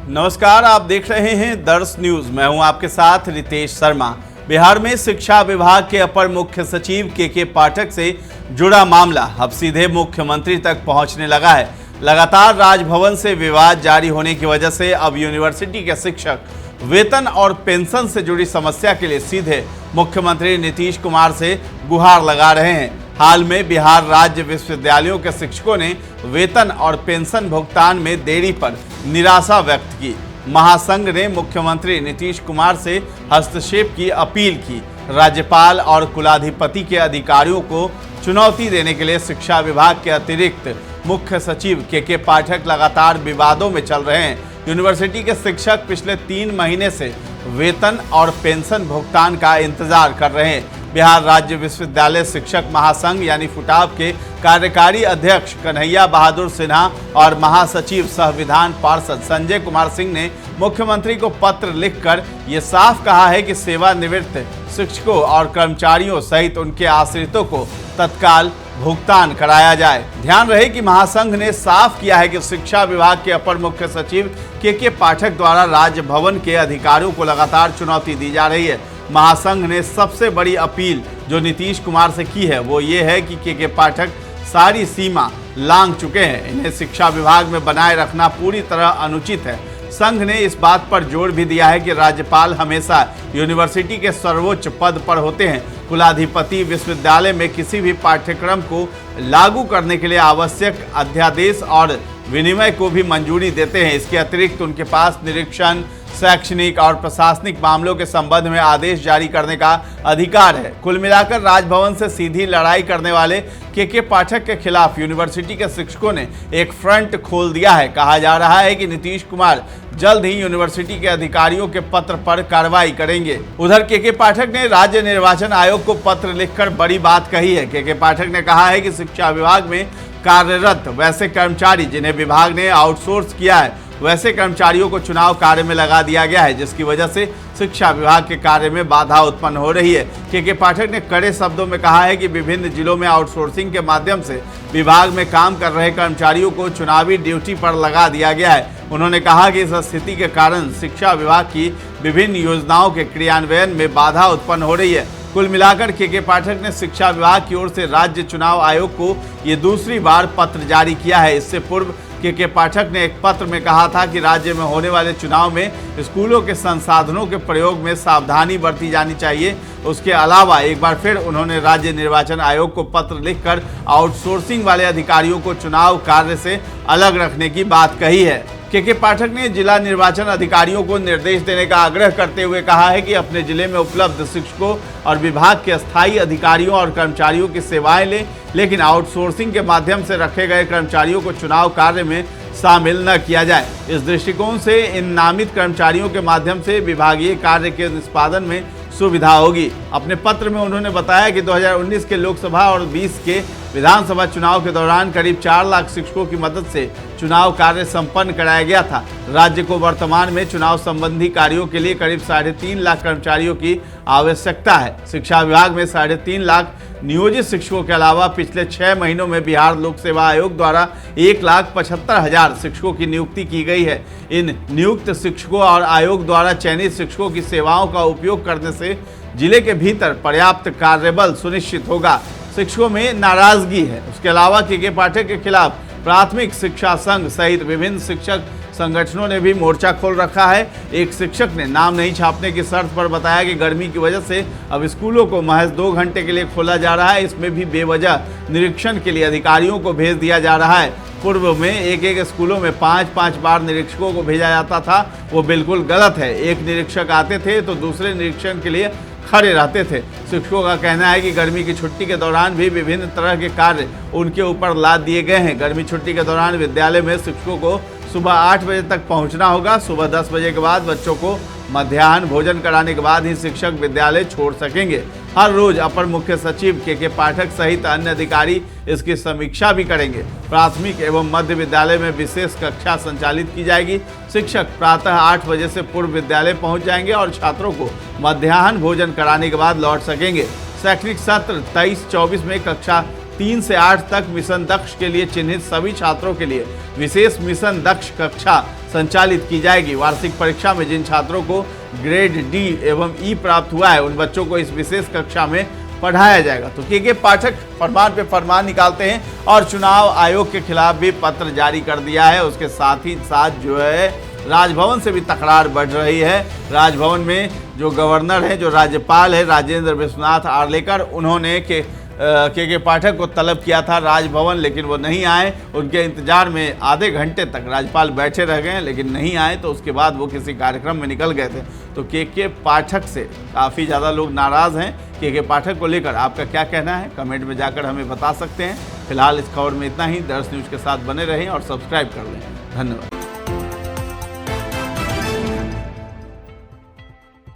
नमस्कार, आप देख रहे हैं दर्श न्यूज। मैं हूं आपके साथ रितेश शर्मा। बिहार में शिक्षा विभाग के अपर मुख्य सचिव के पाठक से जुड़ा मामला अब सीधे मुख्यमंत्री तक पहुंचने लगा है। लगातार राजभवन से विवाद जारी होने की वजह से अब यूनिवर्सिटी के शिक्षक वेतन और पेंशन से जुड़ी समस्या के लिए सीधे मुख्यमंत्री नीतीश कुमार से गुहार लगा रहे हैं। हाल में बिहार राज्य विश्वविद्यालयों के शिक्षकों ने वेतन और पेंशन भुगतान में देरी पर निराशा व्यक्त की। महासंघ ने मुख्यमंत्री नीतीश कुमार से हस्तक्षेप की अपील की। राज्यपाल और कुलाधिपति के अधिकारियों को चुनौती देने के लिए शिक्षा विभाग के अतिरिक्त मुख्य सचिव के पाठक लगातार विवादों में चल रहे हैं। यूनिवर्सिटी के शिक्षक पिछले 3 महीने से वेतन और पेंशन भुगतान का इंतजार कर रहे हैं। बिहार राज्य विश्वविद्यालय शिक्षक महासंघ यानी फुटाब के कार्यकारी अध्यक्ष कन्हैया बहादुर सिन्हा और महासचिव सह विधान पार्षद संजय कुमार सिंह ने मुख्यमंत्री को पत्र लिखकर ये साफ कहा है कि सेवानिवृत्त शिक्षकों और कर्मचारियों सहित उनके आश्रितों को तत्काल भुगतान कराया जाए। ध्यान रहे कि महासंघ ने साफ किया है कि शिक्षा विभाग के अपर मुख्य सचिव के पाठक द्वारा राजभवन के अधिकारियों को लगातार चुनौती दी जा रही है। महासंघ ने सबसे बड़ी अपील जो नीतीश कुमार से की है वो ये है कि के पाठक सारी सीमा लांघ चुके हैं। इन्हें शिक्षा विभाग में बनाए रखना पूरी तरह अनुचित है। संघ ने इस बात पर जोर भी दिया है कि राज्यपाल हमेशा यूनिवर्सिटी के सर्वोच्च पद पर होते हैं। कुलाधिपति विश्वविद्यालय में किसी भी पाठ्यक्रम को लागू करने के लिए आवश्यक अध्यादेश और विनिमय को भी मंजूरी देते हैं। इसके अतिरिक्त उनके पास निरीक्षण, शैक्षणिक और प्रशासनिक मामलों के संबंध में आदेश जारी करने का अधिकार है। कुल मिलाकर राजभवन से सीधी लड़ाई करने वाले के पाठक के खिलाफ यूनिवर्सिटी के शिक्षकों ने एक फ्रंट खोल दिया है। कहा जा रहा है कि नीतीश कुमार जल्द ही यूनिवर्सिटी के अधिकारियों के पत्र पर कार्रवाई करेंगे। उधर के पाठक ने राज्य निर्वाचन आयोग को पत्र लिखकर बड़ी बात कही है। के पाठक ने कहा है कि शिक्षा विभाग में कार्यरत वैसे कर्मचारी जिन्हें विभाग ने आउटसोर्स किया है वैसे कर्मचारियों को चुनाव कार्य में लगा दिया गया है, जिसकी वजह से शिक्षा विभाग के कार्य में बाधा उत्पन्न हो रही है। के पाठक ने कड़े शब्दों में कहा है कि विभिन्न जिलों में आउटसोर्सिंग के माध्यम से विभाग में काम कर रहे कर्मचारियों को चुनावी ड्यूटी पर लगा दिया गया है। उन्होंने कहा कि इस स्थिति के कारण शिक्षा विभाग की विभिन्न योजनाओं के क्रियान्वयन में बाधा उत्पन्न हो रही है। कुल मिलाकर के पाठक ने शिक्षा विभाग की ओर से राज्य चुनाव आयोग को ये दूसरी बार पत्र जारी किया है। इससे पूर्व के पाठक ने एक पत्र में कहा था कि राज्य में होने वाले चुनाव में स्कूलों के संसाधनों के प्रयोग में सावधानी बरती जानी चाहिए। उसके अलावा एक बार फिर उन्होंने राज्य निर्वाचन आयोग को पत्र लिखकर आउटसोर्सिंग वाले अधिकारियों को चुनाव कार्य से अलग रखने की बात कही है। के पाठक ने जिला निर्वाचन अधिकारियों को निर्देश देने का आग्रह करते हुए कहा है कि अपने जिले में उपलब्ध शिक्षकों और विभाग के अस्थायी अधिकारियों और कर्मचारियों की सेवाएं लें, लेकिन आउटसोर्सिंग के माध्यम से रखे गए कर्मचारियों को चुनाव कार्य में शामिल न किया जाए। इस दृष्टिकोण से इन नामित कर्मचारियों के माध्यम से विभागीय कार्य के निष्पादन में सुविधा होगी। अपने पत्र में उन्होंने बताया कि 2019 के लोकसभा और 20 के विधानसभा चुनाव के दौरान करीब 4 लाख शिक्षकों की मदद से चुनाव कार्य संपन्न कराया गया था। राज्य को वर्तमान में चुनाव संबंधी कार्यों के लिए करीब 3.5 लाख कर्मचारियों की आवश्यकता है। शिक्षा विभाग में 3.5 लाख नियोजित शिक्षकों के अलावा पिछले 6 महीनों में बिहार लोक सेवा आयोग द्वारा 1,75,000 शिक्षकों की नियुक्ति की गई है। इन नियुक्त शिक्षकों और आयोग द्वारा चयनित शिक्षकों की सेवाओं का उपयोग करने से जिले के भीतर पर्याप्त कार्यबल सुनिश्चित होगा। शिक्षकों में नाराजगी है। उसके अलावा के पाठक के खिलाफ प्राथमिक शिक्षा संघ सहित विभिन्न शिक्षक संगठनों ने भी मोर्चा खोल रखा है। एक शिक्षक ने नाम नहीं छापने की शर्त पर बताया कि गर्मी की वजह से अब स्कूलों को महज 2 घंटे के लिए खोला जा रहा है। इसमें भी बेवजह निरीक्षण के लिए अधिकारियों को भेज दिया जा रहा है। पूर्व में एक स्कूलों में 5-5 बार निरीक्षकों को भेजा जाता था, वो बिल्कुल गलत है। एक निरीक्षक आते थे तो दूसरे निरीक्षण के लिए खड़े रहते थे। शिक्षकों का कहना है कि गर्मी की छुट्टी के दौरान भी विभिन्न तरह के कार्य उनके ऊपर लाद दिए गए हैं। गर्मी छुट्टी के दौरान विद्यालय में शिक्षकों को सुबह 8 बजे तक पहुंचना होगा। सुबह 10 बजे के बाद बच्चों को मध्याह्न भोजन कराने के बाद ही शिक्षक विद्यालय छोड़ सकेंगे। हर रोज अपर मुख्य सचिव के पाठक सहित अन्य अधिकारी इसकी समीक्षा भी करेंगे। प्राथमिक एवं मध्य विद्यालय में विशेष कक्षा संचालित की जाएगी। शिक्षक प्रातः 8 बजे से पूर्व विद्यालय पहुंच जाएंगे और छात्रों को मध्याह्न भोजन कराने के बाद लौट सकेंगे। शैक्षणिक सत्र 23-24 में कक्षा 3 से 8 तक मिशन दक्ष के लिए चिन्हित सभी छात्रों के लिए विशेष मिशन दक्ष कक्षा संचालित की जाएगी। वार्षिक परीक्षा में जिन छात्रों को ग्रेड डी एवं ई प्राप्त हुआ है उन बच्चों को इस विशेष कक्षा में पढ़ाया जाएगा। तो के पाठक फरमान पे फरमान निकालते हैं और चुनाव आयोग के खिलाफ भी पत्र जारी कर दिया है। उसके साथ ही साथ जो है राजभवन से भी तकरार बढ़ रही है। राजभवन में जो गवर्नर है, जो राज्यपाल है राजेंद्र विश्वनाथ आर्लेकर, उन्होंने के पाठक को तलब किया था राजभवन, लेकिन वो नहीं आए। उनके इंतजार में आधे घंटे तक राज्यपाल बैठे रह गए लेकिन नहीं आए। तो उसके बाद वो किसी कार्यक्रम में निकल गए थे। तो के पाठक से काफ़ी ज़्यादा लोग नाराज़ हैं। के पाठक को लेकर आपका क्या कहना है, कमेंट में जाकर हमें बता सकते हैं। फिलहाल इस खबर में इतना ही। दर्श न्यूज़ के साथ बने रहें और सब्सक्राइब कर लें। धन्यवाद।